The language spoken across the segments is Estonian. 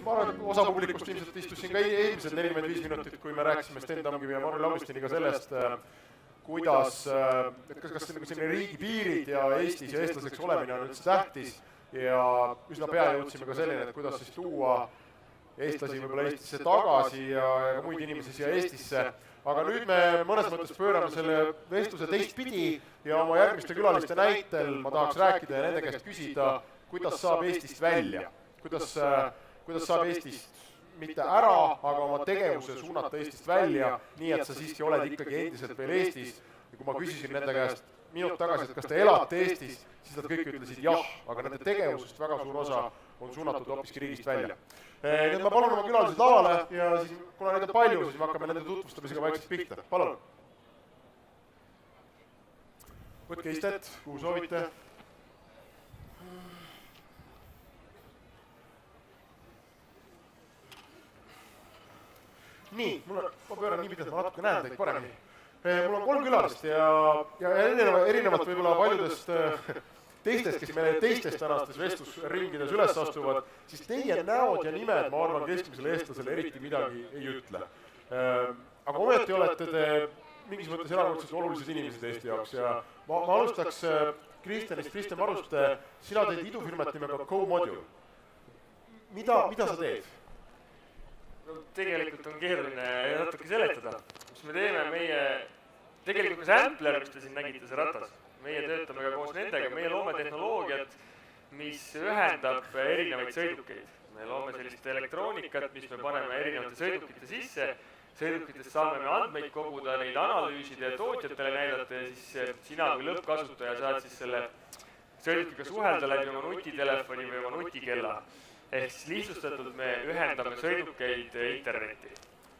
ma arvan, et osa publikust ilmselt istus siin ka eelmised 45 minutit, kui me rääkisime Sten Tamkivi ja Marju Lauristiniga sellest, kuidas, kas selline riigipiirid ja Eestis ja eestlaseks olemine on üldse tähtis ja üsna pea jõudsime ka selline, et kuidas siis tuua eestlasi võib-olla Eestisse tagasi ja muid inimesi siia Eestisse. Aga nüüd me mõnes mõttes pöörame selle vestluse teistpidi ja oma järgmiste külaliste näitel ma tahaks rääkida ja nende käest küsida, kuidas saab Eestist välja, kuidas saab Eestist mitte ära, aga oma tegevuse suunata Eestist välja, nii et sa siiski oled ikkagi endiselt veel Eestis. Ja kui ma küsisin nende käest minut tagasi, et kas te elate Eestis, siis nad kõik ütlesid jah, aga nende tegevusest väga suur osa on suunatud hoopiski riigist välja. Nüüd ma palun oma külalised lavale ja siis, kuna neid on palju, siis me hakkame nende tutvustamisega vaikselt pihta. Palun. Võtke istet, kuhu soovite. Nii, ma pööran nii pidi, et ma natuke näen teid paremini. Mul on 3 külalist ja erinevalt võib-olla paljudest teistest, kes meile teistes tänastes vestlusringides üles astuvad, siis teie näod ja nimed, ma arvan, keskmisele eestlasele eriti midagi ei ütle. Aga ometi olete te mingis mõttes erakordselt olulised inimesed Eesti jaoks ja ma alustaks Kristjan Maruste, sina teed idufirmat nimega Co-Module. Mida sa teed? Tegelikult on keeruline natuke seletada. Mis me teeme tegelikult ka sampler, mis te siin nägite, see ratas. Meie töötame ka koos nendega, meie loome tehnoloogiat, mis ühendab erinevaid sõidukeid. Me loome sellist elektroonikat, mis me paneme erinevate sõidukite sisse. Sõidukitest saame me andmeid koguda, neid analüüsida ja tootjatele näidata ja siis sina kui lõppkasutaja saad siis selle sõidukiga suhelda läbi oma nutitelefoni või oma nutikella. Ehk siis lihtsustatult me ühendame sõidukeid internetti.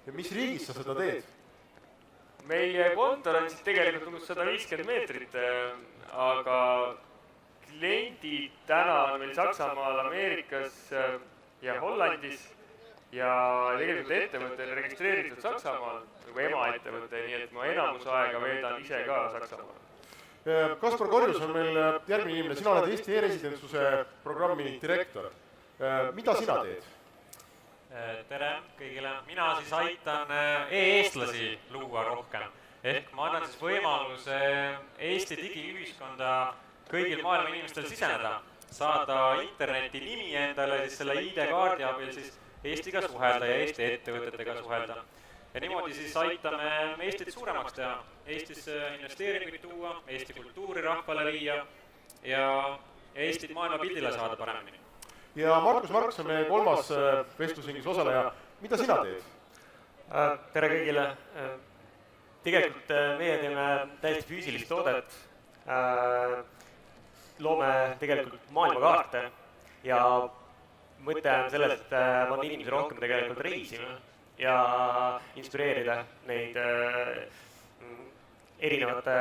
Ja mis riigis sa seda teed? Meie kontor on siis tegelikult umbes 150 meetrit, aga kliendid täna on meil Saksamaal, Ameerikas ja Hollandis ja tegelikult ettevõte on registreeritud Saksamaal, nagu emaettevõte, nii et ma enamus aega veedan ise ka Saksamaal. Kaspar Korjus on meil järgmine inimene, sina oled Eesti e-residentsuse programmi direktor. Mida sina teed? Tere kõigile. Mina siis aitan e-eestlasi luua rohkem. Ehk ma annan siis võimaluse Eesti digiühiskonda kõigil maailma inimestel siseneda, saada interneti nimi endale, siis selle ID-kaardi abil siis Eestiga suhelda ja Eesti ettevõtetega suhelda. Ja niimoodi siis aitame Eestit suuremaks teha, Eestisse investeeringuid tuua, Eesti kultuuri rahvale viia ja Eestit maailma pildile saada paremini. Ja Markus Marks on meie 3. vestlusringis osaleja. Mida sina teed? Tere kõigile. Tegelikult meie teeme täiesti füüsilist toodet. Loome tegelikult maailmakaarte ja mõte on selles, et ma on inimesi rohkem tegelikult reisima ja inspireerida neid erinevate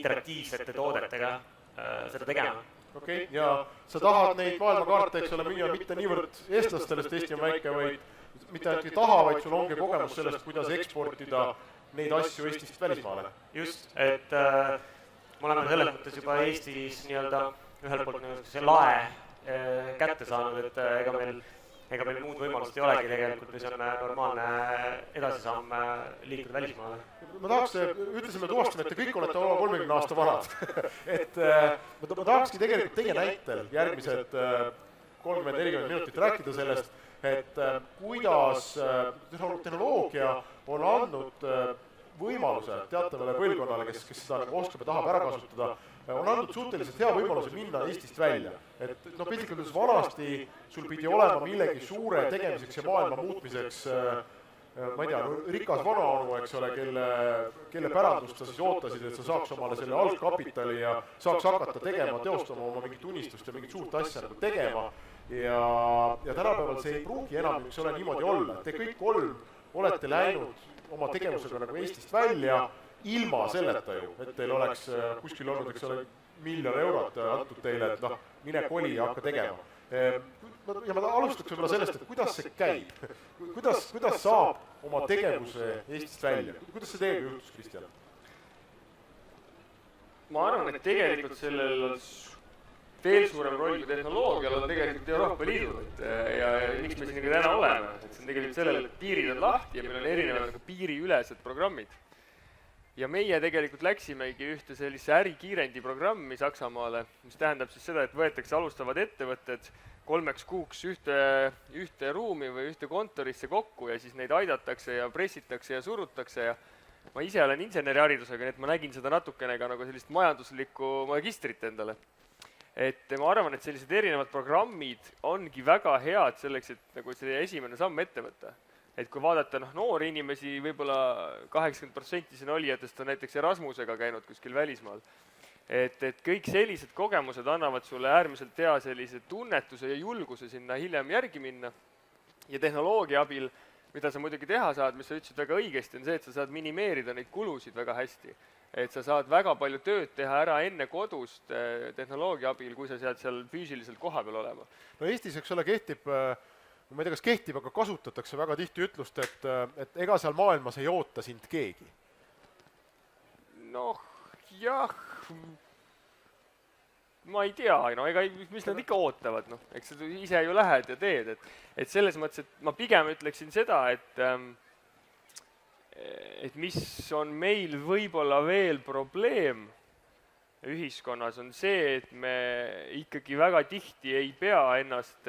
interaktiivsete toodetega seda tegema. Okei, ja sa tahad neid maailmakaarte, eks ole, müüa mitte niivõrd eestlastele, sest Eesti on väike, vaid mitte ainult ei taha, vaid sul ongi kogemus sellest, kuidas eksportida neid asju Eestist välismaale. Just, et me oleme selles mõttes juba Eestis nii-öelda ühel poolt see lae kätte saanud, et ega meil muud võimalust ei olegi tegelikult, mis on normaalne edasisamm liikuda välismaale. Ma tahaks, ütlesime tuvastame, et te kõik olete oma 30 aasta vanad. Et ma tahakski tegelikult teie näitel järgmised 30-40 minutit rääkida sellest, et kuidas tehnoloogia on andnud võimaluse teatavale põlvkonnale, kes seda oskab ja tahab ära kasutada, on andnud suhteliselt hea võimaluse minna Eestist välja. Et piltlikult ütles vanasti sul pidi olema millegi suure tegemiseks ja maailma muutmiseks, ma ei tea, rikas vanaonu, eks ole, kelle pärandust sa siis ootasid, et sa saaks omale selle algkapitali ja saaks hakata tegema, teostama oma mingit unistust ja mingit suurt asja nagu tegema. Ja tänapäeval see ei pruugi enam üks ole niimoodi olla. Te kõik 3 olete läinud oma tegevusega nagu Eestist välja ilma selleta ju, et teil oleks kuskil olnud, eks ole, 1 miljon eurot antud teile, et mine koli ja hakka tegema. Ja ma alustaks võib-olla sellest, et kuidas see käib? Kuidas saab oma tegevuse Eestist välja? Kuidas see teiega juhtus, Kristjan? Ma arvan, et tegelikult sellel veel suurem roll kui tehnoloogial on tegelikult Euroopa Liidul. Ja miks me siin ka täna oleme, et see on tegelikult sellele, et piirid on lahti ja meil on erinevad nagu piiriülesed programmid. Ja meie tegelikult läksimegi ühte sellise ärikiirendi programmi Saksamaale, mis tähendab siis seda, et võetakse alustavad ettevõtted 3 kuuks ühte ruumi või ühte kontorisse kokku ja siis neid aidatakse ja pressitakse ja surutakse ja ma ise olen inseneriharidusega, nii et ma nägin seda natukene ka nagu sellist majanduslikku magistrit endale. Et ma arvan, et sellised erinevad programmid ongi väga head selleks, et nagu see esimene samm ette võtta. Et kui vaadata noori inimesi, võib-olla 80% siin olijatest on näiteks Erasmusega käinud kuskil välismaal. Et kõik sellised kogemused annavad sulle äärmiselt hea sellise tunnetuse ja julguse sinna hiljem järgi minna. Ja tehnoloogia abil, mida sa muidugi teha saad, mis sa ütlesid väga õigesti, on see, et sa saad minimeerida neid kulusid väga hästi. Et sa saad väga palju tööd teha ära enne kodust tehnoloogia abil, kui sa sead seal füüsiliselt koha peal olema. No Eestis, eks ole, kehtib, ma ei tea, kas kehtib, aga kasutatakse väga tihti ütlust, et ega seal maailmas ei oota sind keegi. Noh, jah, ma ei tea, mis nad ikka ootavad, eks sa ise ju lähed ja teed, et selles mõttes, et ma pigem ütleksin seda, et mis on meil võib-olla veel probleem ühiskonnas, on see, et me ikkagi väga tihti ei pea ennast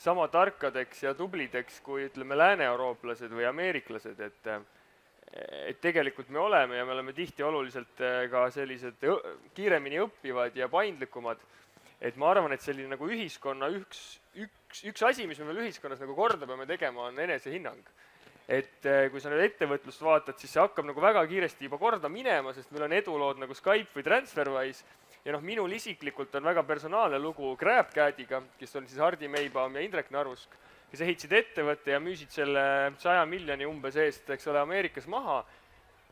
sama tarkadeks ja tublideks kui ütleme lääne-eurooplased või ameeriklased, et tegelikult me oleme tihti oluliselt ka sellised kiiremini õppivad ja paindlikumad. Et ma arvan, et selline nagu ühiskonna üks asi, mis me veel ühiskonnas nagu korda peame tegema, on enesehinnang. Et kui sa nüüd ettevõtlust vaatad, siis see hakkab nagu väga kiiresti juba korda minema, sest meil on edulood nagu Skype või TransferWise ja minul isiklikult on väga personaalne lugu GrabCAD-iga, kes on siis Hardi Meibaum ja Indrek Narusk, kes ehitasid ettevõtte ja müüsid selle 100 miljoni umbes eest, eks ole, Ameerikas maha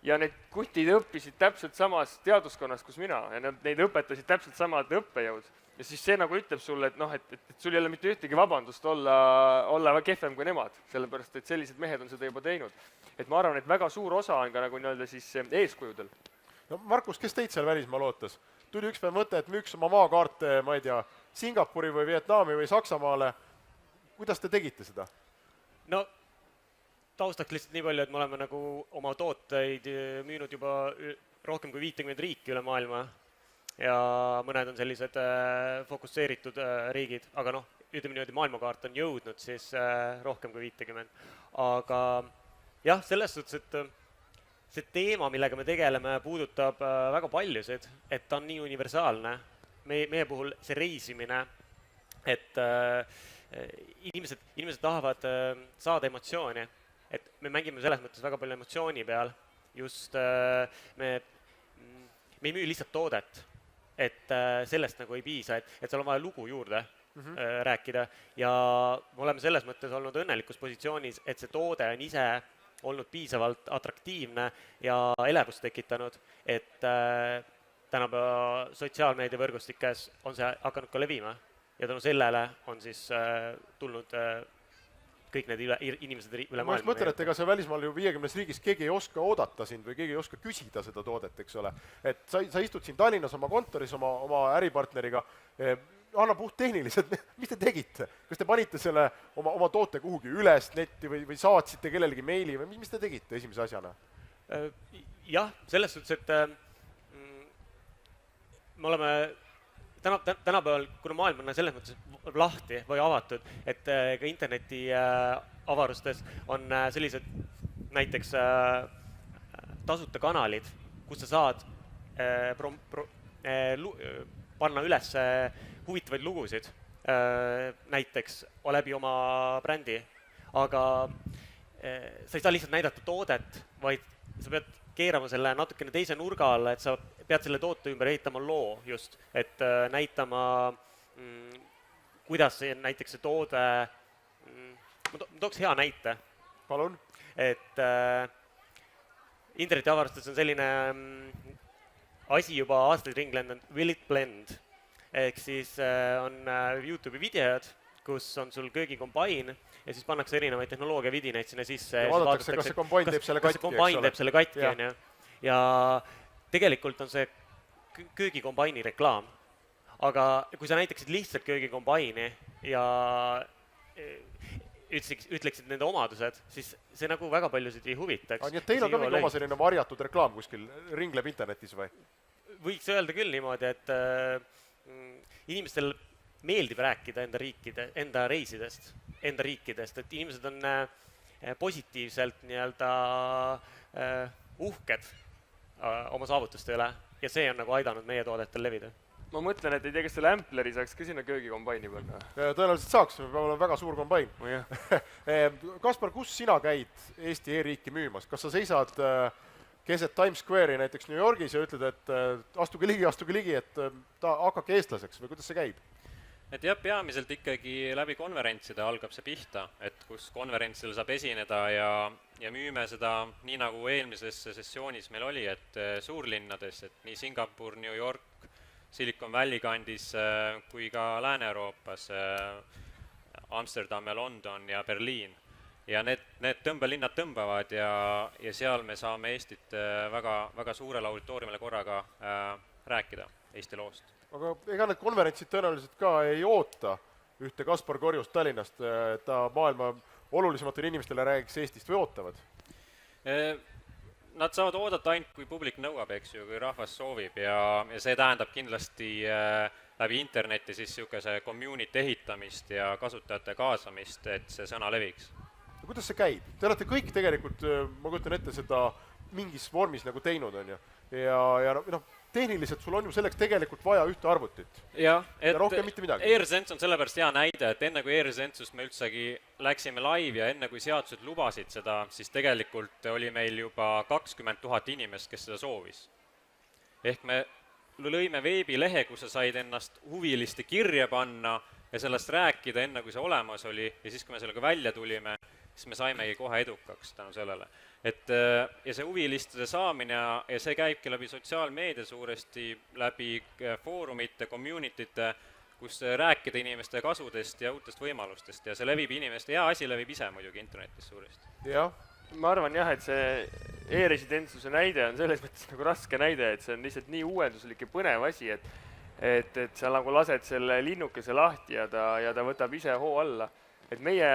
ja need kutid õppisid täpselt samas teaduskonnas, kus mina ja neid õpetasid täpselt samad õppejõud. Ja siis see nagu ütleb sulle, et sul ei ole mitte ühtegi vabandust olla kehvem kui nemad, sellepärast et sellised mehed on seda juba teinud. Et ma arvan, et väga suur osa on ka nagu nii-öelda siis eeskujudel. No Markus, kes teid seal välismaal ootas? Tuli üks päev mõte, et müüks oma maakaarte, ma ei tea, Singapuri või Vietnami või Saksamaale. Kuidas te tegite seda? No taustaks lihtsalt nii palju, et me oleme nagu oma tooteid müünud juba rohkem kui 50 riiki üle maailma. Ja mõned on sellised fokusseeritud riigid, aga ütleme niimoodi, maailmakaart on jõudnud siis rohkem kui 50. Aga jah, selles suhtes, et see teema, millega me tegeleme, puudutab väga paljusid, et ta on nii universaalne. Meie puhul see reisimine, et inimesed tahavad saada emotsiooni, et me mängime selles mõttes väga palju emotsiooni peal. Just me ei müü lihtsalt toodet. Et sellest nagu ei piisa, et seal on vaja lugu juurde rääkida ja me oleme selles mõttes olnud õnnelikus positsioonis, et see toode on ise olnud piisavalt atraktiivne ja elevust tekitanud, et tänapäeva sotsiaalmeediavõrgustikes on see hakanud ka levima ja tänu sellele on siis tulnud kõik need inimesed üle maailma. Ma just mõtlen, et ega see välismaal ju 50 riigis keegi ei oska oodata sind või keegi ei oska küsida seda toodet, eks ole. Et sa istud siin Tallinnas oma kontoris oma äripartneriga, anna puht tehniliselt, mis te tegite? Kas te panite selle oma toote kuhugi üles netti või saatsite kellelegi meili või mis te tegite esimese asjana? Jah, selles suhtes, et me oleme tänapäeval, kuna maailm on selles mõttes lahti või avatud, et ka interneti avarustes on sellised näiteks tasuta kanalid, kus sa saad panna üles huvitavaid lugusid, näiteks läbi oma brändi, aga sa ei saa lihtsalt näidata toodet, vaid sa pead keerama selle natukene teise nurga alla, et sa pead selle toote ümber ehitama loo just, et näitama, kuidas näiteks see toode, ma tooks hea näite. Palun. Et interneti avarustes on selline asi juba aastaid ringlenud, will it blend? Ehk siis on YouTube'i videod, kus on sul köögikombain ja siis pannakse erinevaid tehnoloogia vidineid sinna sisse. Ja vaadatakse, kas see kombain teeb selle katki. Kas see kombain teeb selle katki, on ju. Ja tegelikult on see köögikombaini reklaam. Aga kui sa näitaksid lihtsalt köögikombaini ja ütleksid nende omadused, siis see nagu väga paljusid ei huvitaks. Nii et teil on ka mingi oma selline varjatud reklaam kuskil ringleb internetis või? Võiks öelda küll niimoodi, et inimestel meeldib rääkida enda reisidest, enda riikidest, et inimesed on positiivselt nii-öelda uhked oma saavutuste üle ja see on nagu aidanud meie toodetel levida. Ma mõtlen, et ei tea, kas selle Ampleri saaks ka sinna köögikombaini panna. Tõenäoliselt saaks, me peame olema väga suur kombain. Kaspar, kus sina käid Eesti e-riiki müümas? Kas sa seisad keset Times Square'i näiteks New Yorgis ja ütled, et astuge ligi, et hakake eestlaseks või kuidas see käib? Et jah, peamiselt ikkagi läbi konverentside algab see pihta, et kus konverentsil saab esineda ja müüme seda nii nagu eelmises sessioonis meil oli, et suurlinnades, et nii Singapur, New York, Silicon Valley kandis kui ka Lääne-Euroopas, Amsterdam ja London ja Berliin. Ja need tõmbelinnad tõmbavad ja seal me saame Eestit väga suurele auditooriumile korraga rääkida Eesti loost. Aga ega need konverentsid tõenäoliselt ka ei oota ühte Kaspar Korjust Tallinnast, et ta maailma olulisematele inimestele räägiks Eestist või ootavad? Nad saavad oodata ainult, kui publik nõuab, eks ju, kui rahvas soovib ja see tähendab kindlasti läbi interneti siis niisuguse community ehitamist ja kasutajate kaasamist, et see sõna leviks. Kuidas see käib? Te olete kõik tegelikult, ma kujutan ette, seda mingis vormis nagu teinud on ju. Ja tehniliselt sul on ju selleks tegelikult vaja ühte arvutit. Ja rohkem mitte midagi. E-residents on sellepärast hea näide, et enne kui e-residentsust me üldsegi läksime live ja enne kui seadused lubasid seda, siis tegelikult oli meil juba 20 000 inimest, kes seda soovis. Ehk me lõime veebilehe, kus sa said ennast huviliste kirja panna ja sellest rääkida enne, kui see olemas oli ja siis, kui me sellega välja tulime, siis me saimegi kohe edukaks tänu sellele. Ja see huvilistade saamine ja see käibki läbi sotsiaalmeedia suuresti, läbi foorumite, community'te, kus rääkida inimeste kasudest ja uutest võimalustest ja see levib inimeste, hea asi levib ise muidugi internetis suuresti. Jah. Ma arvan jah, et see e-residentsuse näide on selles mõttes nagu raske näide, et see on lihtsalt nii uuenduslik ja põnev asi, et sa nagu lased selle linnukese lahti ja ta võtab ise hoo alla. Et meie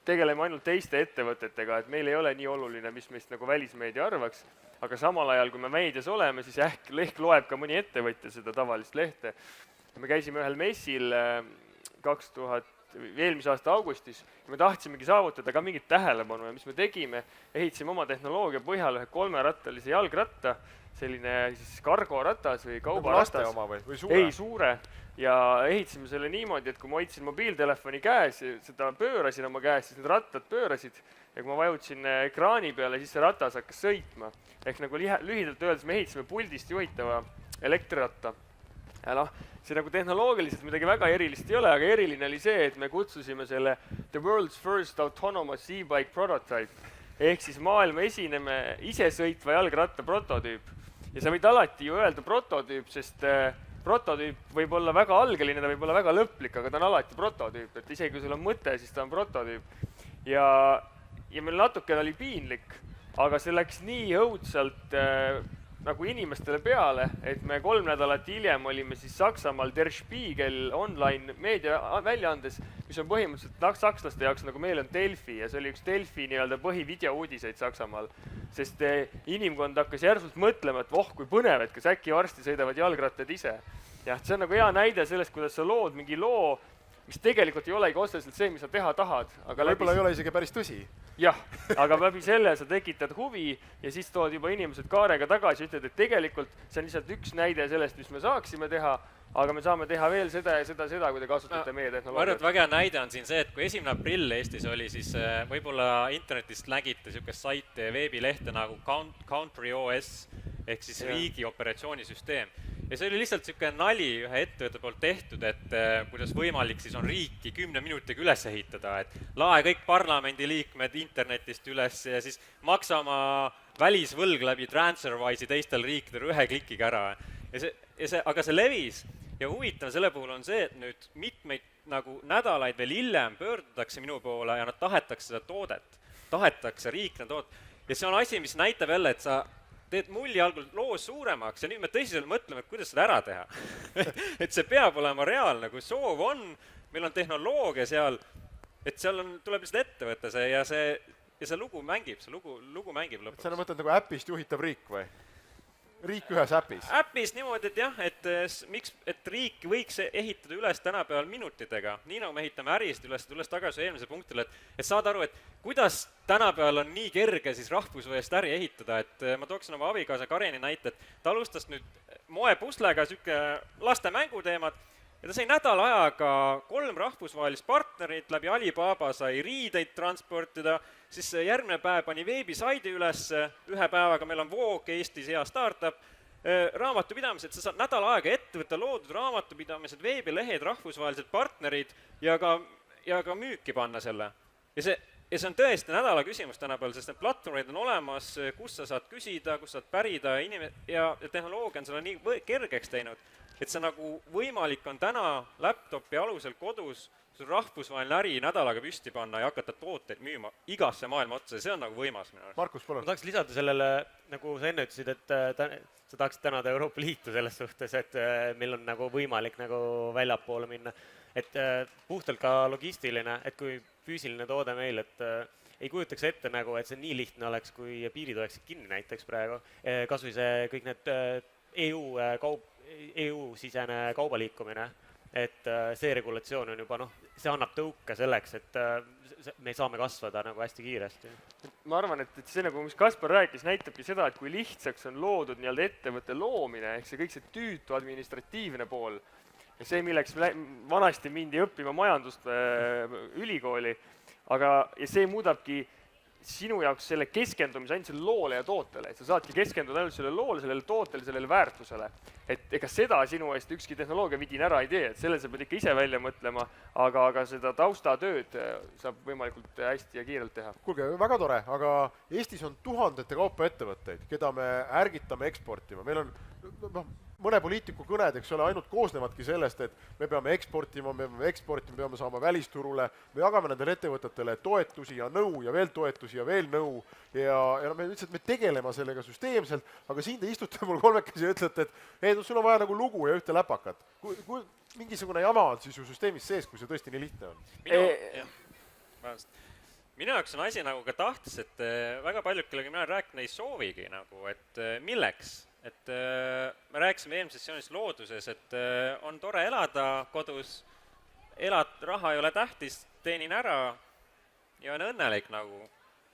tegeleme ainult teiste ettevõtetega, et meil ei ole nii oluline, mis meist nagu välismeedia arvaks, aga samal ajal, kui me meedias oleme, siis ehk loeb ka mõni ettevõtja seda tavalist lehte. Me käisime ühel messil eelmise aasta augustis ja me tahtsimegi saavutada ka mingit tähelepanu ja mis me tegime, ehitasime oma tehnoloogia põhjal ühe 3-rattalise jalgratta, selline siis kargoratas või kaubaratas. Või suure? Ei, suure. Ja ehitasime selle niimoodi, et kui ma hoidsin mobiiltelefoni käes, seda pöörasin oma käes, siis need rattad pöörasid ja kui ma vajutasin ekraani peale, siis see ratas hakkas sõitma. Ehk nagu lühidalt öeldes me ehitasime puldist juhitava elektriratta. Ja see nagu tehnoloogiliselt midagi väga erilist ei ole, aga eriline oli see, et me kutsusime selle The World's First Autonomous E-Bike Prototype ehk siis maailma esineme isesõitva jalgratta prototüüp. Ja sa võid alati ju öelda prototüüp, sest prototüüp võib olla väga algeline, ta võib olla väga lõplik, aga ta on alati prototüüp, et isegi kui sul on mõte, siis ta on prototüüp. Ja meil natukene oli piinlik, aga see läks nii õudselt nagu inimestele peale, et me 3 nädalat hiljem olime siis Saksamaal Der Spiegel online meedia väljaandes, mis on põhimõtteliselt sakslaste jaoks nagu meil on Delfi ja see oli üks Delfi nii-öelda põhivideouudiseid Saksamaal, sest inimkond hakkas järsult mõtlema, et kui põnev, et kas äkki varsti sõidavad jalgrattad ise. Ja see on nagu hea näide sellest, kuidas sa lood mingi loo, mis tegelikult ei olegi otseselt see, mis sa teha tahad. Võib-olla ei ole isegi päris tõsi. Jah, aga läbi selle sa tekitad huvi ja siis tood juba inimesed kaarega tagasi ja ütled, et tegelikult see on lihtsalt üks näide sellest, mis me saaksime teha, aga me saame teha veel seda ja seda, kui te kasutate meie tehnoloogiat. Ma arvan, et väga hea näide on siin see, et kui 1. aprill Eestis oli, siis võib-olla internetist nägite niisugust saite ja veebilehte nagu Country OS ehk siis riigi operatsioonisüsteem. Ja see oli lihtsalt niisugune nali ühe ettevõtte poolt tehtud, et kuidas võimalik siis on riiki 10 minutiga üles ehitada, et lae kõik parlamendiliikmed internetist üles ja siis maksa oma välisvõlg läbi TransferWise'i teistel riikidel 1 klikiga ära. Aga see levis ja huvitav selle puhul on see, et nüüd mitmeid nagu nädalaid veel hiljem pöördutakse minu poole ja nad tahetakse seda toodet, tahetakse riikne toodet. Ja see on asi, mis näitab jälle, et sa teed mulli algul loo suuremaks ja nüüd me tõsiselt mõtleme, et kuidas seda ära teha. Et see peab olema reaalne, kui soov on, meil on tehnoloogia seal et seal tuleb lihtsalt ette võtta see ja see lugu mängib, lugu mängib lõpuks. Sa mõtled nagu äpist juhitav riik või? Riik ühes äpis? Äpis niimoodi, et jah, et riik võiks ehitada üles tänapäeval minutitega, nii nagu me ehitame ärisid üles tagasi eelmise punktile, et saada aru, et kuidas tänapäeval on nii kerge siis rahvusvahelist äri ehitada, et ma tooksin oma abikaasa Karini näite, et ta alustas nüüd moepuslega siuke laste mänguteemad ja ta sai nädala ajaga 3 rahvusvahelist partnerit, läbi Alibaba sai riideid transportida, siis järgmine päev pani veebisaidi üles, ühe päevaga meil on Voog, Eestis hea startup, raamatupidamised, sa saad nädala aega ettevõtte loodud raamatupidamised, veebilehed, rahvusvahelised partnerid ja ka müüki panna selle. Ja see on tõesti nädala küsimus tänapäeval, sest need platvormid on olemas, kus sa saad küsida, kus saad pärida ja tehnoloogia on selle nii kergeks teinud, et see nagu võimalik on täna laptopi alusel kodus sul rahvusvaheline äri nädalaga püsti panna ja hakata tooteid müüma igasse maailma otsa, see on nagu võimas minu arust. Markus, palun. Ma tahaks lisada sellele, nagu sa enne ütlesid, et sa tahaksid tänada Euroopa Liitu selles suhtes, et meil on nagu võimalik nagu väljapoole minna. Et puhtalt ka logistiline, et kui füüsiline toode meil, et ei kujutaks ette nagu, et see nii lihtne oleks, kui piirid oleksid kinni näiteks praegu. Kas või see kõik need EU-sisene kaubaliikumine, et see regulatsioon on juba, see annab tõuke selleks, et me saame kasvada nagu hästi kiiresti. Ma arvan, et see nagu, mis Kaspar rääkis, näitabki seda, et kui lihtsaks on loodud nii-öelda ettevõtte loomine, ehk see kõik see tüütu administratiivne pool ja see, milleks vanasti mindi õppima majandust ülikooli, ja see muudabki sinu jaoks selle keskendumise ainult selle loole ja tootele, et sa saadki keskenduda ainult selle loole, sellele tootele, sellele väärtusele. Et ega seda sinu eest ükski tehnoloogia vidin ära ei tee, et selle sa pead ikka ise välja mõtlema, aga seda taustatööd saab võimalikult hästi ja kiirelt teha. Kuulge, väga tore, aga Eestis on tuhandete kaupa ettevõtteid, keda me ärgitame eksportima. Meil on mõne poliitiku kõned, eks ole, ainult koosnevadki sellest, et me peame eksportima, me peame saama välisturule, me jagame nendele ettevõtetele toetusi ja nõu ja veel toetusi ja veel nõu ja me tegeleme sellega süsteemselt, aga siin te istute mul kolmekesi ja ütlete, et sul on vaja nagu lugu ja ühte läpakat. Kui mingisugune jama on siis ju süsteemis sees, kui see tõesti nii lihtne on? Minu jaoks on asi nagu ka tahtes, et väga paljud, kellega mina rääkinud, ei soovigi nagu, et milleks. Et me rääkisime eelmises sessioonis looduses, et on tore elada kodus, raha ei ole tähtis, teenin ära ja on õnnelik nagu.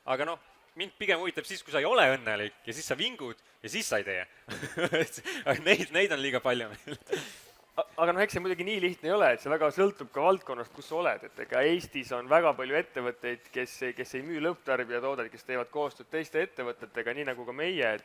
Aga mind pigem huvitab siis, kui sa ei ole õnnelik ja siis sa vingud ja siis sa ei tee. Neid on liiga palju meil. Aga eks see muidugi nii lihtne ei ole, et see väga sõltub ka valdkonnast, kus sa oled. Et ega Eestis on väga palju ettevõtteid, kes ei müü lõpptarbija toodeid, kes teevad koostööd teiste ettevõtetega, nii nagu ka meie.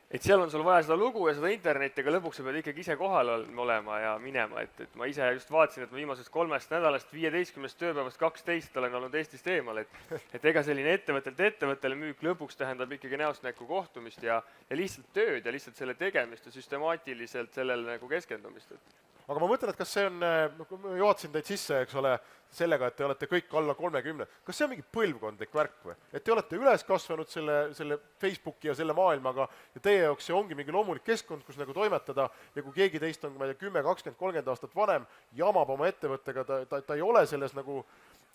Et seal on sul vaja seda lugu ja seda internetti, aga lõpuks sa pead ikkagi ise kohal olema ja minema. Et ma ise just vaatasin, et ma viimasest 3 nädalast 15 tööpäevast 12 olen olnud Eestist eemal. Et ega selline ettevõttele müük lõpuks tähendab ikkagi näost näkku kohtumist ja lihtsalt tööd ja lihtsalt selle tegemist ja süstemaatiliselt sellele nagu keskendumist. Aga ma mõtlen, et kas see on, ma juhatasin teid sisse, eks ole, sellega, et te olete kõik alla 30. Kas see on mingi põlvkondlik värk või? Et te olete üles kasvanud selle Facebooki ja selle maailmaga ja teie jaoks see ongi mingi loomulik keskkond, kus nagu toimetada ja kui keegi teist on 10, 20, 30 aastat vanem, jamab oma ettevõttega, ta ei ole selles nagu,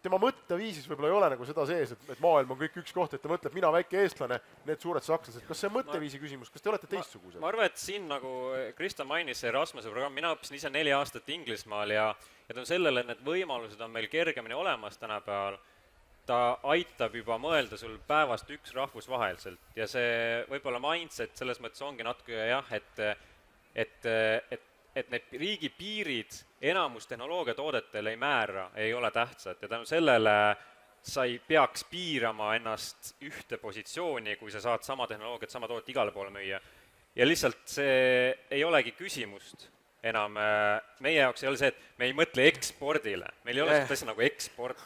tema mõtteviisis võib-olla ei ole nagu seda sees, et maailm on kõik üks koht, et ta mõtleb, mina väike eestlane, need suured sakslased. Kas see mõtteviisi küsimus, kas te olete teistsugused? Ma arvan, et siin nagu Krista mainis see Erasmuse programm, mina õppisin ise 4 aastat Inglismaal ja tänu sellele, et need võimalused on meil kergemini olemas tänapäeval, ta aitab juba mõelda sul päevast üks rahvusvaheliselt ja see võib-olla mindset selles mõttes ongi natuke jah, et need riigi piirid enamus tehnoloogiatoodetel ei määra, ei ole tähtsad ja tänu sellele sa ei peaks piirama ennast ühte positsiooni, kui sa saad sama tehnoloogiat, sama toodet igale poole müüa. Ja lihtsalt see ei olegi küsimust enam. Meie jaoks ei ole see, et me ei mõtle ekspordile. Meil ei ole seda asja nagu eksport.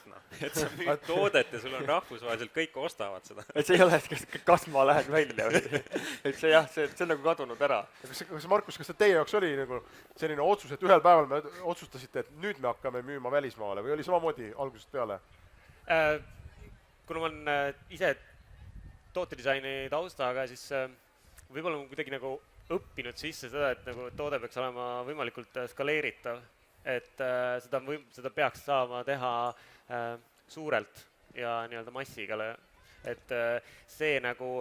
Et sa müüd toodet ja sul on rahvusvaheliselt kõik ostavad seda. Et see ei ole, kas ma lähen välja. Et see jah, see on nagu kadunud ära. Kas Markus, kas teie jaoks oli nagu selline otsus, et ühel päeval me otsustasite, et nüüd me hakkame müüma välismaale või oli samamoodi algusest peale? Kuna ma olen ise tootedisaini taustaga, siis võib-olla ma kuidagi nagu õppinud sisse seda, et nagu toode peaks olema võimalikult skaleeritav, et seda peaks saama teha suurelt ja nii-öelda massigale, et see nagu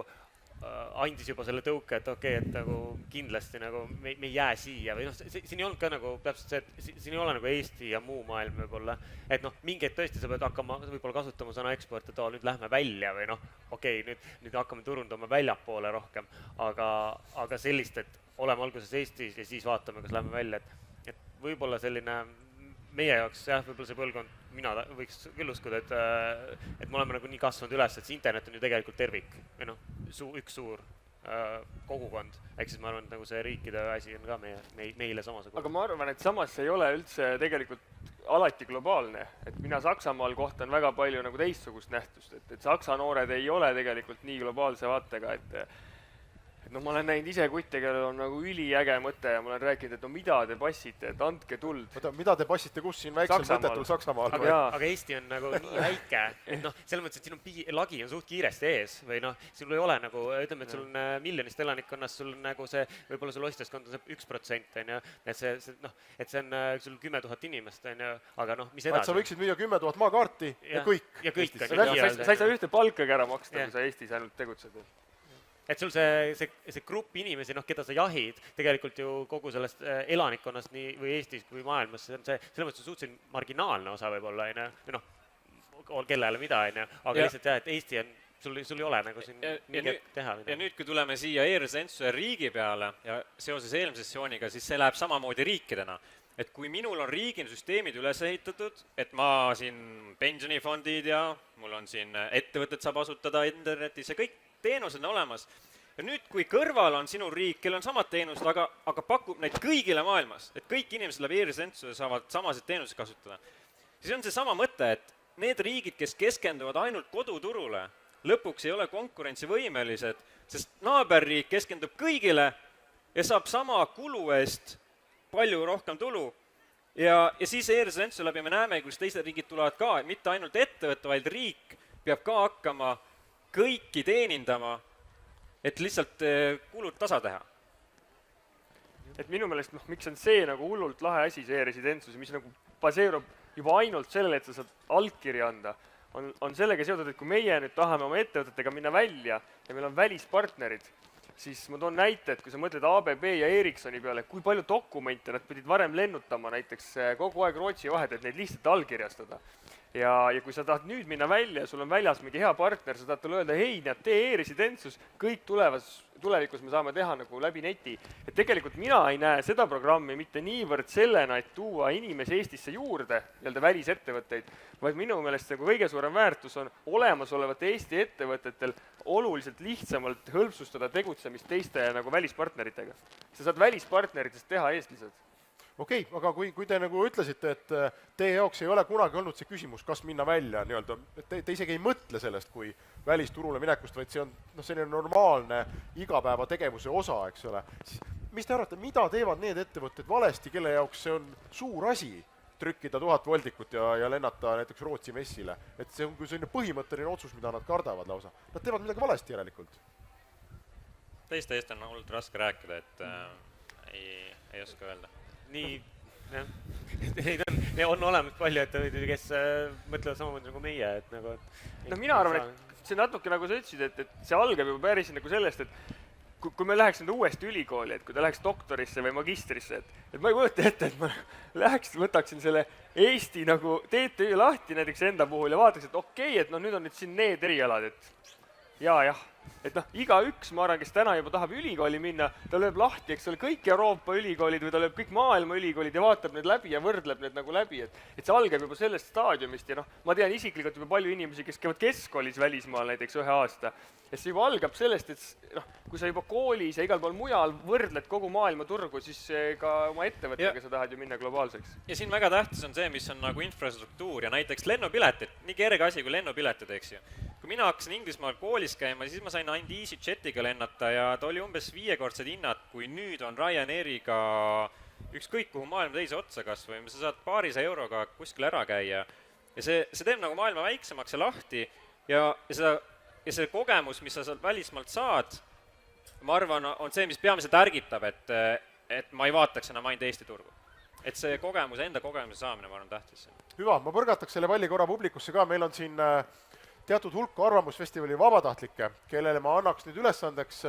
andis juba selle tõuke, et okei, et nagu kindlasti nagu me ei jää siia või noh, siin ei olnud ka nagu täpselt see, et siin ei ole nagu Eesti ja muu maailm võib-olla, et noh, mingeid tõesti sa pead hakkama võib-olla kasutama sõna eksport, et nüüd lähme välja või noh, okei, nüüd hakkame turundama väljapoole rohkem, aga sellist, et oleme alguses Eestis ja siis vaatame, kas lähme välja, et võib-olla selline meie jaoks jah, võib-olla see põlvkond, mina võiks küll uskuda, et me oleme nagu nii kasvanud üles, et see internet on ju tegelikult tervik või noh, üks suur kogukond, ehk siis ma arvan, et nagu see riikide asi on ka meile samasugune. Aga ma arvan, et samas ei ole üldse tegelikult alati globaalne, et mina Saksamaal kohtan väga palju nagu teistsugust nähtust, et saksa noored ei ole tegelikult nii globaalse vaatega, et noh, ma olen näinud ise kutte, kellel on nagu üliäge mõte ja ma olen rääkinud, et no mida te passite, et andke tuld. Mida te passite, kus siin väiksel mõtetul Saksamaal? Aga Eesti on nagu nii väike, et noh, selles mõttes, et siin on lagi on suht kiiresti ees või noh, sul ei ole nagu, ütleme, et sul on miljonist elanikkonnast, sul on nagu see, võib-olla sul ostjaskond on see 1%, on ju, et see noh, et see on sul 10 000 inimest, on ju, aga noh, mis edasi? Sa võiksid müüa 10 000 maakaarti ja kõik. Ja kõik. Sa ei saa ühte palkagi ära maksta, kui sa Eestis ainult tegutsed. Et sul see grupp inimesi, noh, keda sa jahid, tegelikult ju kogu sellest elanikkonnast nii või Eestis kui maailmas, see on selles mõttes suhteliselt marginaalne osa võib-olla, või noh, kellele mida, aga lihtsalt jah, et Eesti on, sul ei ole nagu siin mingit teha. Ja nüüd, kui tuleme siia e-residentsuse riigi peale ja seoses eelmise sessiooniga, siis see läheb samamoodi riikidena. Et kui minul on riigin süsteemid üles ehitatud, et ma siin pensionifondid ja mul on siin ettevõtted saab asutada internetis ja kõik teenused on olemas. Ja nüüd, kui kõrval on sinu riik, kel on samad teenused, aga pakub neid kõigile maailmas, et kõik inimesed läbi e-residentsuse saavad samasid teenuseid kasutada, siis on see sama mõte, et need riigid, kes keskenduvad ainult koduturule, lõpuks ei ole konkurentsivõimelised, sest naaberriik keskendub kõigile ja saab sama kulu eest palju rohkem tulu. Ja siis e-residentsuse läbi me näeme, kus teised riigid tulevad ka, mitte ainult ettevõtte, vaid riik peab ka hakkama kõiki teenindama, et lihtsalt kulud tasa teha. Et minu meelest, miks on see nagu hullult lahe asi, see e-residentsus, mis nagu baseerub juba ainult sellele, et sa saad allkirja anda, on sellega seotud, et kui meie nüüd tahame oma ettevõtetega minna välja ja meil on välispartnerid, siis ma toon näite, et kui sa mõtled ABB ja Ericssoni peale, kui palju dokumente nad pidid varem lennutama näiteks kogu aeg Rootsi vahet, et neid lihtsalt allkirjastada. Ja kui sa tahad nüüd minna välja ja sul on väljas mingi hea partner, sa tahad talle öelda, hei, tee e-residentsus, kõik tulevikus me saame teha nagu läbi neti. Et tegelikult mina ei näe seda programmi mitte niivõrd sellena, et tuua inimesi Eestisse juurde, nii-öelda välisettevõtteid, vaid minu meelest see kõige suurem väärtus on olemasolevate Eesti ettevõtetel oluliselt lihtsamalt hõlpsustada tegutsemist teiste nagu välispartneritega. Sa saad välispartneritest teha eestlased. Okei, aga kui te nagu ütlesite, et teie jaoks ei ole kunagi olnud see küsimus, kas minna välja nii-öelda, et te isegi ei mõtle sellest kui välisturule minekust, vaid see on selline normaalne igapäeva tegevuse osa, eks ole. Mis te arvate, mida teevad need ettevõtted valesti, kelle jaoks see on suur asi trükkida 1000 voldikut ja lennata näiteks Rootsi messile? Et see on selline põhimõtteline otsus, mida nad kardavad lausa. Nad teevad midagi valesti järelikult. Teiste eest on olnud raske rääkida, et ei oska öelda. Nii, jah. Neid on olemas palju ettevõtteid, kes mõtlevad samamoodi nagu meie, et nagu... No mina arvan, et see natuke nagu sa ütlesid, et see algab juba päris nagu sellest, et kui me läheks nüüd uuesti ülikooli, et kui ta läheks doktorisse või magistrisse, et ma ei mõõta ette, et ma võtaksin selle Eesti nagu TTÜ lahti näiteks enda puhul ja vaataks, et okei, et nüüd on nüüd siin need erialad, et jah. Et igaüks, ma arvan, kes täna juba tahab ülikooli minna, ta lööb lahti, eks ole, kõik Euroopa ülikoolid või ta lööb kõik maailma ülikoolid ja vaatab need läbi ja võrdleb need nagu läbi, et see algab juba sellest staadiumist ja ma tean isiklikult juba palju inimesi, kes käivad keskkoolis välismaal näiteks 1 aasta ja see juba algab sellest, et kui sa juba koolis ja igal pool mujal võrdled kogu maailma turgu, siis ka oma ettevõttega sa tahad ju minna globaalseks. Ja siin väga tähtis on see, mis on nagu infrastruktuur ja näiteks lennupiletid, nii kerge asi kui lennupiletid, eks ju. Kui mina hakkasin Inglismaal koolis käima, siis ma sain ainult EasyJetiga lennata ja ta oli umbes 5-kordsed hinnad, kui nüüd on Ryanairiga ükskõik kuhu maailma teise otsa kas või sa saad paarisaja euroga kuskil ära käia. Ja see teeb nagu maailma väiksemaks ja lahti ja see kogemus, mis sa välismaalt saad, ma arvan, on see, mis peamiselt ärgitab, et ma ei vaataks enam ainult Eesti turgu. et see kogemus, enda kogemuse saamine, ma arvan, tähtis. Hüva, ma põrgataks selle palli korra publikusse ka, meil on siin teatud hulk Arvamusfestivali vabatahtlikke, kellele ma annaks nüüd ülesandeks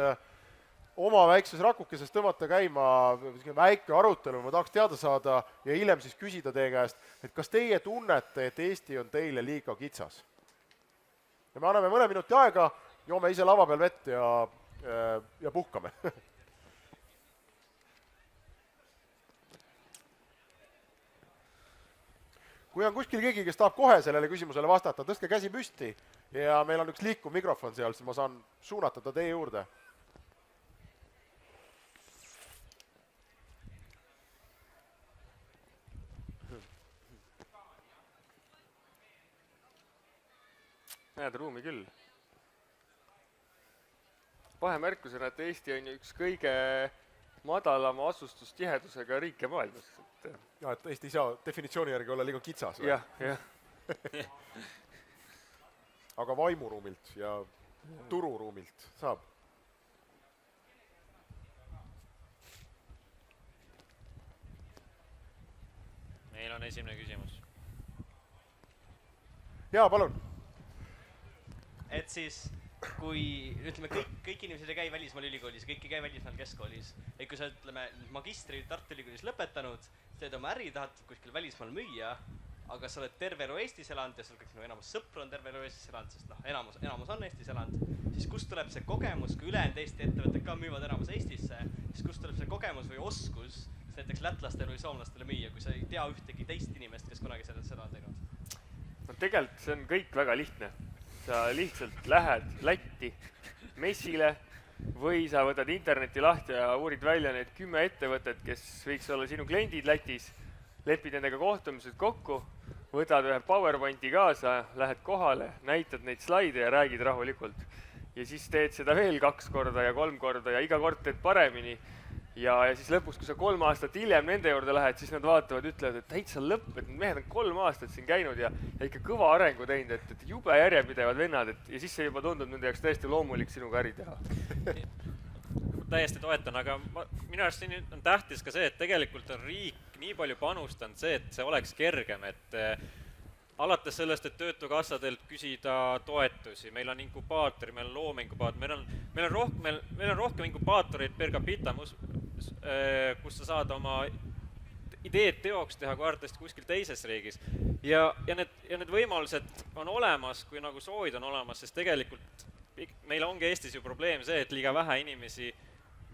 oma väikses rakukeses tõmmata käima väike arutelu, ma tahaks teada saada ja hiljem siis küsida teie käest, et kas teie tunnete, et Eesti on teile liiga kitsas? Ja me anname mõne minuti aega, joome ise lava peal vett ja puhkame. Kui on kuskil keegi, kes tahab kohe sellele küsimusele vastata, tõstke käsi püsti ja meil on üks liikuv mikrofon seal, siis ma saan suunata ta teie juurde. Näed ruumi küll. Vahemärkusena, et Eesti on üks kõige madalama asustustihedusega riike maailmas. Ja, et Eesti ei saa definitsiooni järgi olla liiga kitsas. Jah. Aga vaimuruumilt ja tururuumilt saab. Meil on esimene küsimus. Jaa, palun. Et siis, kui ütleme, kõik inimesed ei käi välismaal ülikoolis, kõik ei käi välismaal keskkoolis, et kui sa ütleme magistri Tartu Ülikoolis lõpetanud, teed oma äri, tahad kuskil välismaal müüa, aga sa oled terve elu Eestis elanud ja sul kõik enamus sõpru on terve elu Eestis elanud, sest enamus on Eestis elanud, siis kust tuleb see kogemus, kui ülejäänud Eesti ettevõtted ka müüvad enamus Eestisse, siis kust tuleb see kogemus või oskus näiteks lätlastele või soomlastele müüa, kui sa ei tea ühtegi teist inimest, kes kunagi seda on teinud? No tegelikult see on kõik väga lihtne. Sa lihtsalt lähed Lätti messile või sa võtad interneti lahti ja uurid välja need 10 ettevõtet, kes võiks olla sinu kliendid Lätis, lepid nendega kohtumised kokku, võtad ühe PowerPointi kaasa, lähed kohale, näitad neid slaide ja räägid rahulikult. Ja siis teed seda veel 2 korda ja 3 korda ja iga kord teed paremini. Ja siis lõpuks, kui sa 3 aastat hiljem nende juurde lähed, siis nad vaatavad, ütlevad, et täitsa lõpp, et mehed on 3 aastat siin käinud ja ikka kõva arengu teinud, et jube järjepidevad vennad, ja siis see juba tundub nende jaoks täiesti loomulik sinuga äri teha. Täiesti toetan, aga minu arust siin on tähtis ka see, et tegelikult on riik nii palju panustanud see, et see oleks kergem, et alates sellest, et töötukassadelt küsida toetusi, meil on inkubaator, meil on loomeinkubaator, meil on rohkem inkubaatoreid per capita, kus sa saad oma ideed teoks teha kui arvatavasti kuskil teises riigis. Ja need võimalused on olemas, kui nagu soovid on olemas, sest tegelikult meil ongi Eestis ju probleem see, et liiga vähe inimesi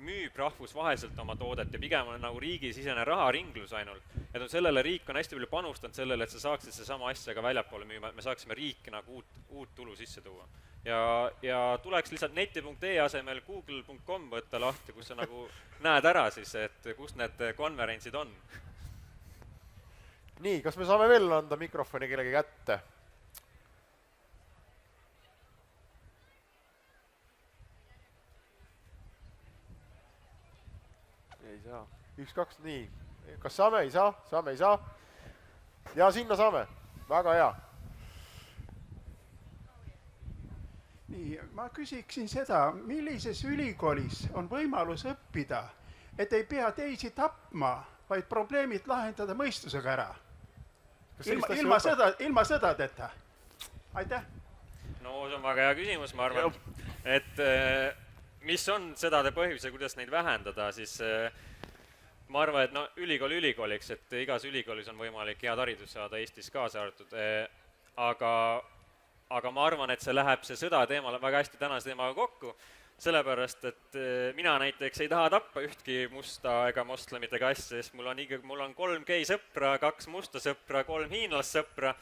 müüb rahvusvaheliselt oma toodet ja pigem on nagu riigisisene raharinglus ainult. Et sellele riik on hästi palju panustanud sellele, et sa saaksid see sama asja ka väljapoole müüma, et me saaksime riiki nagu uut tulu sisse tuua. Ja tuleks lihtsalt neti.ee asemel google.com võtta lahti, kus sa nagu näed ära siis, et kus need konverentsid on. Nii, kas me saame veel anda mikrofoni kellegi kätte? Ei saa. 1, 2, nii. Kas saame? Ei saa? Saame, ei saa? Ja sinna saame. Väga hea. Nii, ma küsiksin seda, millises ülikoolis on võimalus õppida, et ei pea teisi tapma, vaid probleemid lahendada mõistusega ära? Ilma sõdadeta. Aitäh! No see on väga hea küsimus, ma arvan, et mis on sõdade põhjus ja kuidas neid vähendada, siis ma arvan, et ülikooliks, et igas ülikoolis on võimalik head haridus saada Eestis kaasa arvatud, aga ma arvan, et see sõda teemal väga hästi tänase teemaga kokku, sellepärast, et mina näiteks ei taha tappa ühtki musta ega moslemit ega asja, sest mul on 3 gei sõpra, 2 musta sõpra, 3 hiinlast sõpra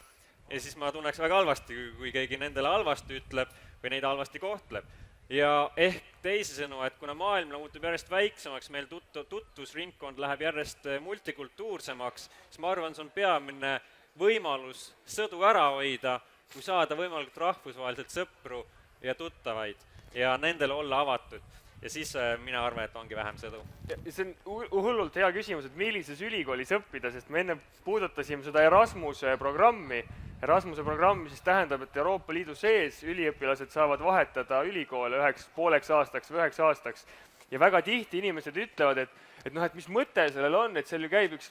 ja siis ma tunneks väga halvasti, kui keegi nendele halvasti ütleb või neid halvasti kohtleb. Ja ehk teisisõnu, et kuna maailm muutub järjest väiksemaks, meil tutvusringkond läheb järjest multikultuursemaks, siis ma arvan, see on peamine võimalus sõdu ära hoida, kui saada võimalikult rahvusvaheliselt sõpru ja tuttavaid ja nendele olla avatud. Ja siis mina arvan, et ongi vähem sõdu. See on hullult hea küsimus, et millises ülikoolis õppida, sest me enne puudutasime seda Erasmuse programmi. Erasmuse programm siis tähendab, et Euroopa Liidu sees üliõpilased saavad vahetada ülikoole 1,5 aastaks või 9 aastaks. Ja väga tihti inimesed ütlevad, et mis mõte sellel on, et seal ju käib üks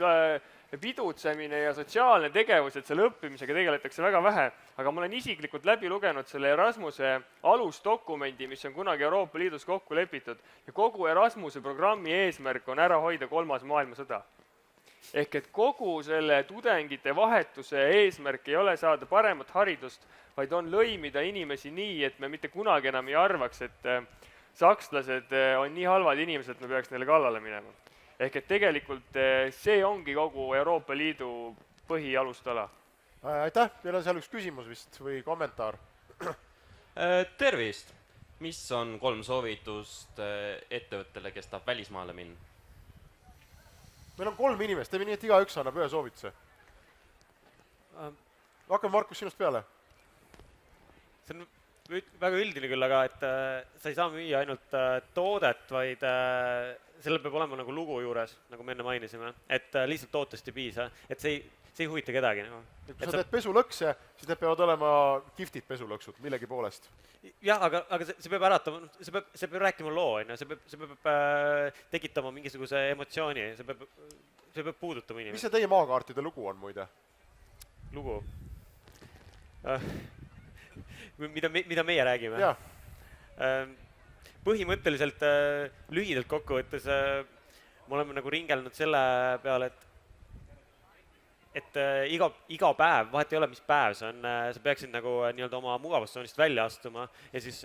pidutsemine ja sotsiaalne tegevus, et selle õppimisega tegeletakse väga vähe, aga ma olen isiklikult läbi lugenud selle Erasmuse alusdokumendi, mis on kunagi Euroopa Liidus kokku lepitud ja kogu Erasmuse programmi eesmärk on ära hoida 3. maailmasõda. Ehk et kogu selle tudengite vahetuse eesmärk ei ole saada paremat haridust, vaid on lõimida inimesi nii, et me mitte kunagi enam ei arvaks, et sakslased on nii halvad inimesed, et me peaks neile kallale minema. Ehk et tegelikult see ongi kogu Euroopa Liidu põhialustala. Aitäh, teil on seal üks küsimus vist või kommentaar? Tervist! Mis on 3 soovitust ettevõttele, kes tahab välismaale minna? Meil on 3 inimest, teeme nii, et igaüks annab ühe soovituse. Hakkame Markus sinust peale. See on väga üldine küll, aga et sa ei saa müüa ainult toodet, vaid sellel peab olema nagu lugu juures, nagu me enne mainisime, et lihtsalt tootest ei piisa, et see ei huvita kedagi. Kui sa teed pesulõkse, siis need peavad olema kihvtid pesulõksud, millegi poolest. Jah, aga see peab äratama, see peab rääkima loo, see peab tekitama mingisuguse emotsiooni, see peab puudutama inimesi. Mis see teie maakaartide lugu on muide? Lugu? Mida meie räägime? Põhimõtteliselt lühidalt kokkuvõttes me oleme nagu ringelnud selle peale, et iga päev, vahet ei ole, mis päev see on, sa peaksid nagu nii-öelda oma mugavustsoonist välja astuma ja siis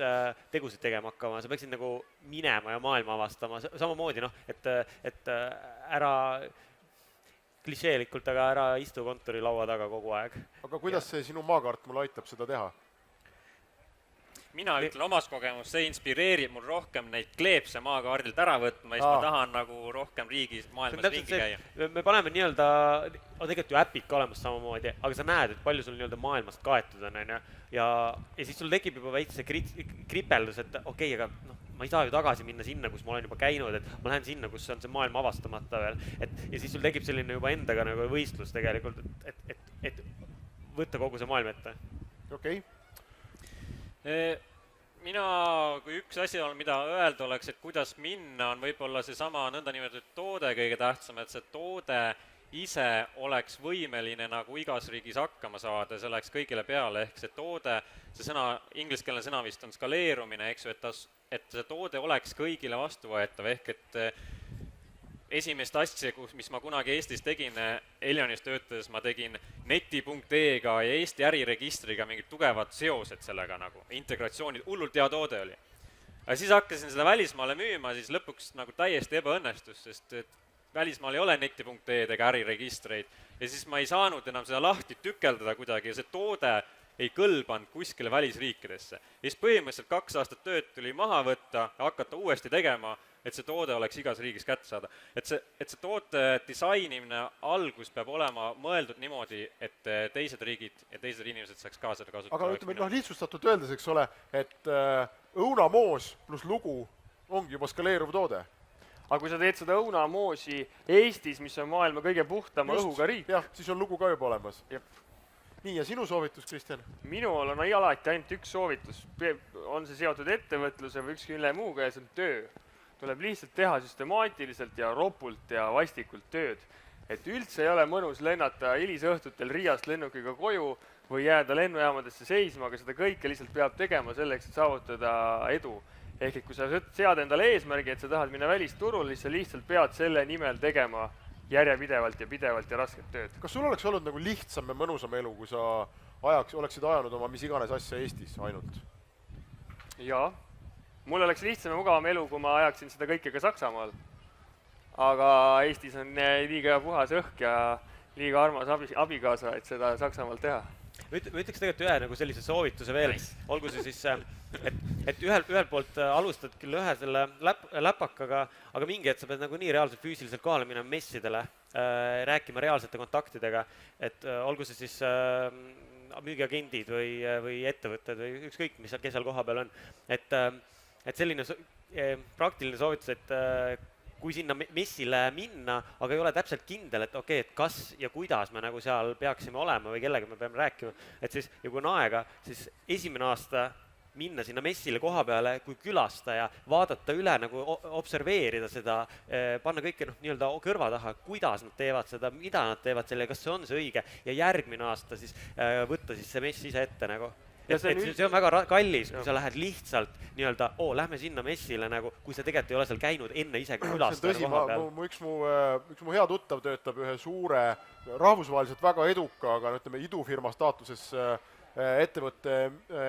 tegusid tegema hakkama, sa peaksid nagu minema ja maailma avastama, samamoodi, et ära klišeelikult, aga ära istu kontori laua taga kogu aeg. Aga kuidas see sinu maakaart mulle aitab seda teha? Mina ütlen omast kogemust, see inspireerib mul rohkem neid kleepse maakaardilt ära võtma, siis ma tahan nagu rohkem riigis, maailmas ringi käia. Me paneme nii-öelda, on tegelikult ju äpid ka olemas samamoodi, aga sa näed, et palju sul nii-öelda maailmast kaetud on, ja siis sul tekib juba väikse kripeldus, et okei, aga ma ei saa ju tagasi minna sinna, kus ma olen juba käinud, et ma lähen sinna, kus on see maailm avastamata veel, ja siis sul tekib selline juba endaga nagu võistlus tegelikult, et võtta kogu see maailm ette. Okei. Mina, kui üks asi on, mida öelda oleks, et kuidas minna, on võib-olla seesama nõndanimetatud toode kõige tähtsam, et see toode ise oleks võimeline nagu igas riigis hakkama saada, see oleks kõigile peale, ehk see toode, see sõna, ingliskeelne sõna vist on skaleerumine, eks ju, et see toode oleks kõigile vastuvõetav, ehk et esimest asja, mis ma kunagi Eestis tegin, Elionis töötades ma tegin neti.ee-ga ja Eesti äriregistriga mingid tugevad seosed sellega nagu, integratsioonid, hullult hea toode oli. Aga siis hakkasin seda välismaale müüma, siis lõpuks nagu täiesti ebaõnnestus, sest välismaal ei ole neti.ee-d ega äriregistreid ja siis ma ei saanud enam seda lahti tükeldada kuidagi ja see toode ei kõlbanud kuskile välisriikidesse. Ja siis põhimõtteliselt 2 aastat tööd tuli maha võtta ja hakata uuesti tegema, et see toode oleks igas riigis kätte saada. Et see toote disainimine algus peab olema mõeldud niimoodi, et teised riigid ja teised inimesed saaks ka seda kasutada. Aga ütleme, lihtsustatult öeldes, eks ole, et õunamoos pluss lugu ongi juba skaleeruv toode. Aga kui sa teed seda õunamoosi Eestis, mis on maailma kõige puhtama õhuga riik. Jah, siis on lugu ka juba olemas. Jep. Nii, ja sinu soovitus, Kristjan? Minul on alati ainult üks soovitus. On see seotud ettevõtluse või ükski üle muuga ja see on töö. Tuleb lihtsalt teha süstemaatiliselt ja ropult ja vastikult tööd. Et üldse ei ole mõnus lennata hilisõhtutel Riiast lennukiga koju või jääda lennujaamadesse seisma, aga seda kõike lihtsalt peab tegema selleks, et saavutada edu. Ehk et kui sa sead endale eesmärgi, et sa tahad minna välisturul, siis sa lihtsalt pead selle nimel tegema järjepidevalt ja rasket tööd. Kas sul oleks olnud nagu lihtsam ja mõnusam elu, kui sa oleksid ajanud oma mis iganes asja Eestis ainult? Jaa. Mul oleks lihtsam ja mugavam elu, kui ma ajaksin seda kõike ka Saksamaal. Aga Eestis on liiga puhas õhk ja liiga armas abikaasa, et seda Saksamaal teha. Ma ütleks tegelikult ühe nagu sellise soovituse veel, olgu see siis, et ühelt poolt alustad küll ühe selle läpakaga, aga mingi, et sa pead nagu nii reaalselt füüsiliselt kohale minema messidele, rääkima reaalsete kontaktidega, et olgu see siis müügiagendid või ettevõtted või ükskõik, kes seal koha peal on, et selline praktiline soovitus, et kui sinna messile minna, aga ei ole täpselt kindel, et okei, et kas ja kuidas me nagu seal peaksime olema või kellega me peame rääkima, et siis, ja kui on aega, siis esimene aasta minna sinna messile koha peale kui külastaja, vaadata üle, nagu observeerida seda, panna kõike nii-öelda kõrva taha, kuidas nad teevad seda, mida nad teevad selle, kas see on see õige ja järgmine aasta siis võtta siis see mess ise ette nagu. See on väga kallis, kui sa lähed lihtsalt nii-öelda, lähme sinna messile nagu, kui sa tegelikult ei ole seal käinud enne ise külastaja koha peal. Üks mu hea tuttav töötab ühe suure, rahvusvaheliselt väga eduka, aga ütleme idufirma staatuses ettevõtte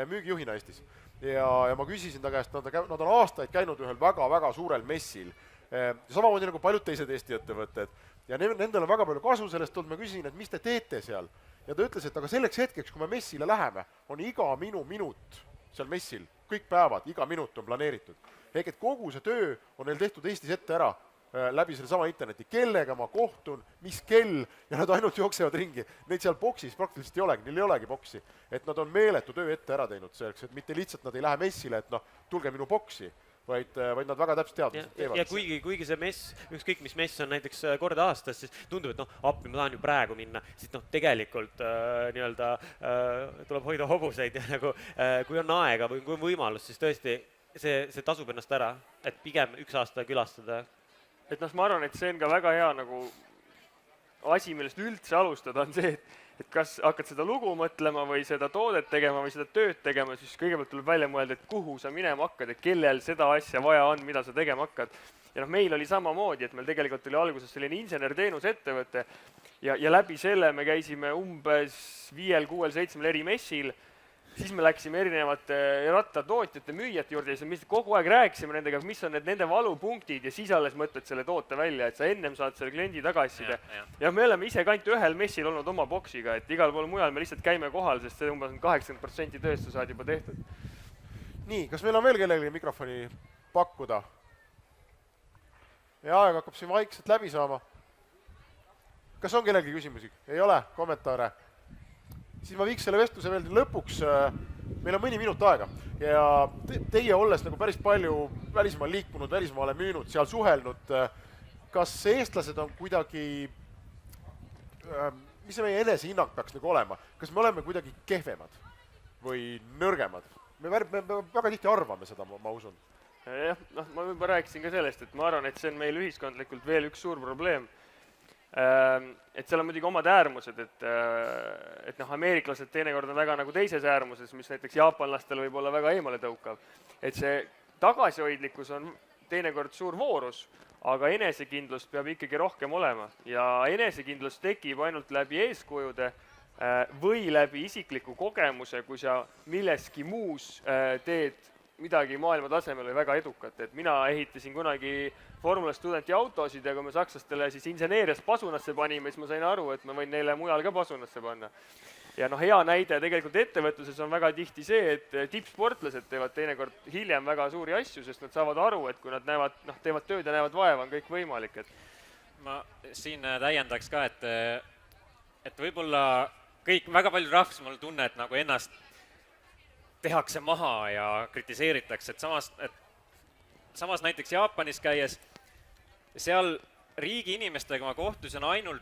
müügijuhina Eestis. Ja ma küsisin ta käest, nad on aastaid käinud ühel väga-väga suurel messil. Samamoodi nagu paljud teised Eesti ettevõtted. Ja nendel on väga palju kasu sellest olnud, ma küsisin, et mis te teete seal? Ja ta ütles, et aga selleks hetkeks, kui me messile läheme, on iga minut seal messil, kõik päevad, iga minut on planeeritud. Ehk et kogu see töö on neil tehtud Eestis ette ära läbi selle sama interneti, kellega ma kohtun, mis kell, ja nad ainult jooksevad ringi. Neid seal boksis praktiliselt ei olegi, neil ei olegi boksi. Et nad on meeletu töö ette ära teinud selleks, et mitte lihtsalt nad ei lähe messile, et tulge minu boksi, vaid nad väga täpselt teavad, teevad. Ja kuigi see mess, ükskõik mis mess on näiteks kord aastas, siis tundub, et appi ma tahan ju praegu minna, siis tegelikult nii-öelda tuleb hoida hobuseid ja nagu kui on aega või kui on võimalus, siis tõesti see tasub ennast ära, et pigem üks aasta külastada. Et ma arvan, et see on ka väga hea nagu asi, millest üldse alustada, on see, et kas hakkad seda lugu mõtlema või seda toodet tegema või seda tööd tegema, siis kõigepealt tuleb välja mõelda, et kuhu sa minema hakkad, et kellel seda asja vaja on, mida sa tegema hakkad. Ja meil oli samamoodi, et meil tegelikult oli alguses selline insener-teenuse ettevõte ja läbi selle me käisime umbes 5, 6, 7 eri messil. Siis me läksime erinevate rattatootjate, müüjate juurde ja me kogu aeg rääkisime nendega, mis on nende valupunktid ja siis alles mõtled selle toote välja, et sa ennem saad selle kliendi tagasiside. Ja me oleme ise ka ainult ühel messil olnud oma boksiga, et igal pool mujal me lihtsalt käime kohal, sest see umbes 80% tööst sa saad juba tehtud. Nii, kas meil on veel kellelegi mikrofoni pakkuda? Ja aeg hakkab siin vaikselt läbi saama. Kas on kellelegi küsimusi? Ei ole? Kommentaare? Siis ma viiks selle vestluse veel lõpuks, meil on mõni minut aega ja teie olles nagu päris palju välismaal liikunud, välismaale müünud, seal suhelnud, kas eestlased on kuidagi, mis see meie enesehinnang peaks nagu olema, kas me oleme kuidagi kehvemad või nõrgemad? Me väga tihti arvame seda, ma usun. Jah, ma juba rääkisin ka sellest, et ma arvan, et see on meil ühiskondlikult veel üks suur probleem. Et seal on muidugi omad äärmused, et ameeriklased teinekord on väga nagu teises äärmuses, mis näiteks jaapanlastel võib olla väga eemale tõukav. Et see tagasihoidlikkus on teinekord suur voorus, aga enesekindlust peab ikkagi rohkem olema. Ja enesekindlust tekib ainult läbi eeskujude või läbi isikliku kogemuse, kui sa milleski muus teed midagi maailma tasemel või väga edukat. Et mina ehitasin kunagi Formula studenti autosid ja kui me sakslastele siis inseneerias pasunasse panime, siis ma sain aru, et ma võin neile mujal ka pasunasse panna. Ja hea näide tegelikult ettevõtluses on väga tihti see, et tippsportlased teevad teinekord hiljem väga suuri asju, sest nad saavad aru, et kui nad teevad tööd ja näevad vaeva, on kõik võimalik. Ma siin täiendaks ka, et võib-olla kõik väga palju rahvus mul tunne, et nagu ennast tehakse maha ja kritiseeritakse, et samas näiteks Jaapanis käies, seal riigi inimestega ma kohtusin ainult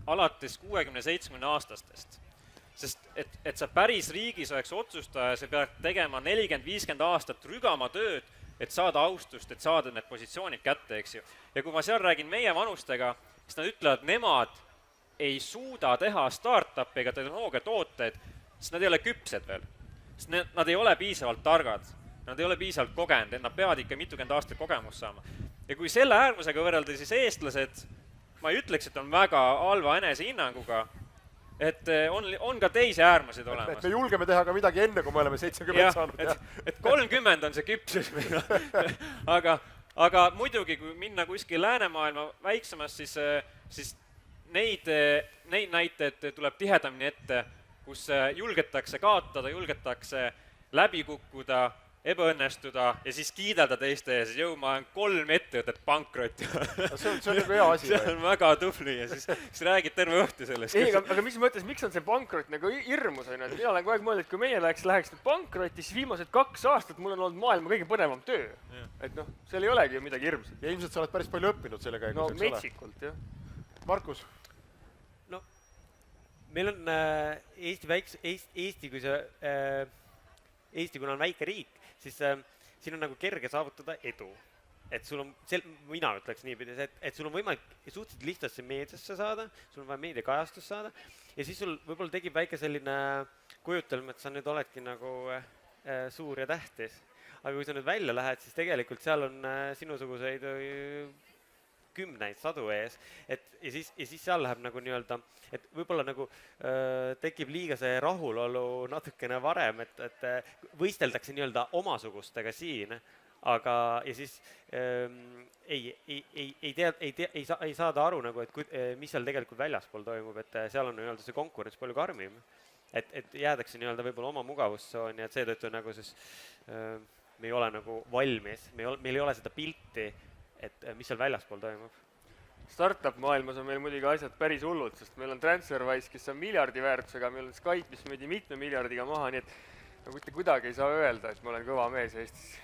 alates 60-70 aastastest. Sest et sa päris riigis oleks otsustaja, sa pead tegema 40-50 aastat rügama tööd, et saada austust, et saada need positsioonid kätte, eks ju. Ja kui ma seal räägin meie vanustega, siis nad ütlevad, nemad ei suuda teha start-up'i ega tehnoloogia tooteid, sest nad ei ole küpsed veel. Sest nad ei ole piisavalt targad, nad ei ole piisavalt kogenud, et nad peavad ikka mitukümmend aastat kogemust saama. Ja kui selle äärmusega võrrelda, siis eestlased, ma ei ütleks, et on väga halva enesehinnanguga, et on ka teisi äärmusid olemas. Et me julgeme teha ka midagi enne, kui me oleme 70 saanud. Et 30 on see küpsus meil. Aga muidugi, kui minna kuskil läänemaailma väiksemast, siis neid näiteid tuleb tihedamini ette, kus julgetakse kaotada, julgetakse läbi kukkuda, ebaõnnestuda ja siis kiidelda teiste ja siis ma olen 3 ettevõtet pankrot. See on nagu hea asi. See on väga tubli ja siis räägid terve õhtu sellest. Ei, aga mis mõttes, miks on see pankrot nagu hirmus? Mina olen kogu aeg mõelnud, et kui meie läheks nüüd pankrotti, siis viimased 2 aastat mul on olnud maailma kõige põnevam töö. Et seal ei olegi ju midagi hirmsat. Ja ilmselt sa oled päris palju õppinud selle käigus. No metsikult, jah. Markus? Meil on Eesti, kui see Eesti, kuna on väike riik, siis siin on nagu kerge saavutada edu. Et sul on, mina ütleks niipidi, et sul on võimalik suhteliselt lihtsasse meediasse saada, sul on vaja meediakajastust saada ja siis sul võib-olla tekib väike selline kujutelm, et sa nüüd oledki nagu suur ja tähtis. Aga kui sa nüüd välja lähed, siis tegelikult seal on sinusuguseid kümneid, sadu ees, ja siis seal läheb nagu nii-öelda, et võib-olla nagu tekib liiga see rahulolu natukene varem, et võisteldakse nii-öelda omasugustega siin, aga ja siis ei saada aru nagu, et mis seal tegelikult väljaspool toimub, et seal on nii-öelda see konkurents palju karmim, et jäädakse nii-öelda võib-olla oma mugavustsooni, et seetõttu nagu siis me ei ole nagu valmis, meil ei ole seda pilti, et mis seal väljaspool toimub. Startup maailmas on meil muidugi asjad päris hullud, sest meil on TransferWise, kes on miljardi väärtusega, meil on Skype, mis müüdi 7 miljardiga maha, nii et mitte kuidagi ei saa öelda, et ma olen kõva mees Eestis.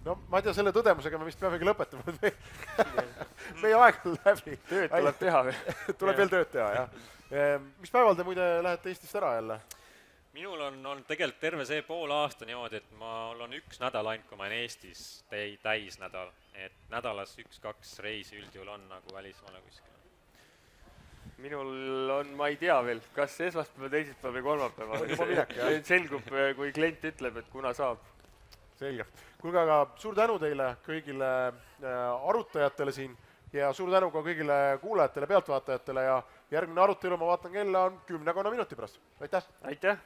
No ma ei tea, selle tõdemusega me vist peamegi lõpetama. Meie aeg on läbi. Tööd tuleb teha veel. Tuleb veel tööd teha, jah. Mis päeval te muide lähete Eestist ära jälle? Minul on tegelikult terve see pool aasta niimoodi, et mul on 1 nädal ainult, kui ma olen Eestis täisnädal. Et nädalas 1-2 reisi üldjuhul on nagu välismaale kuskil. Minul on, ma ei tea veel, kas esmaspäeval, teisipäeval või kolmapäeval. Juba minek, jah. Selgub, kui klient ütleb, et kuna saab. Selge. Kuulge, aga suur tänu teile kõigile arutajatele siin ja suur tänu ka kõigile kuulajatele, pealtvaatajatele ja järgmine arutelu, ma vaatan kella, on 10 minuti pärast. Aitäh! Aitäh!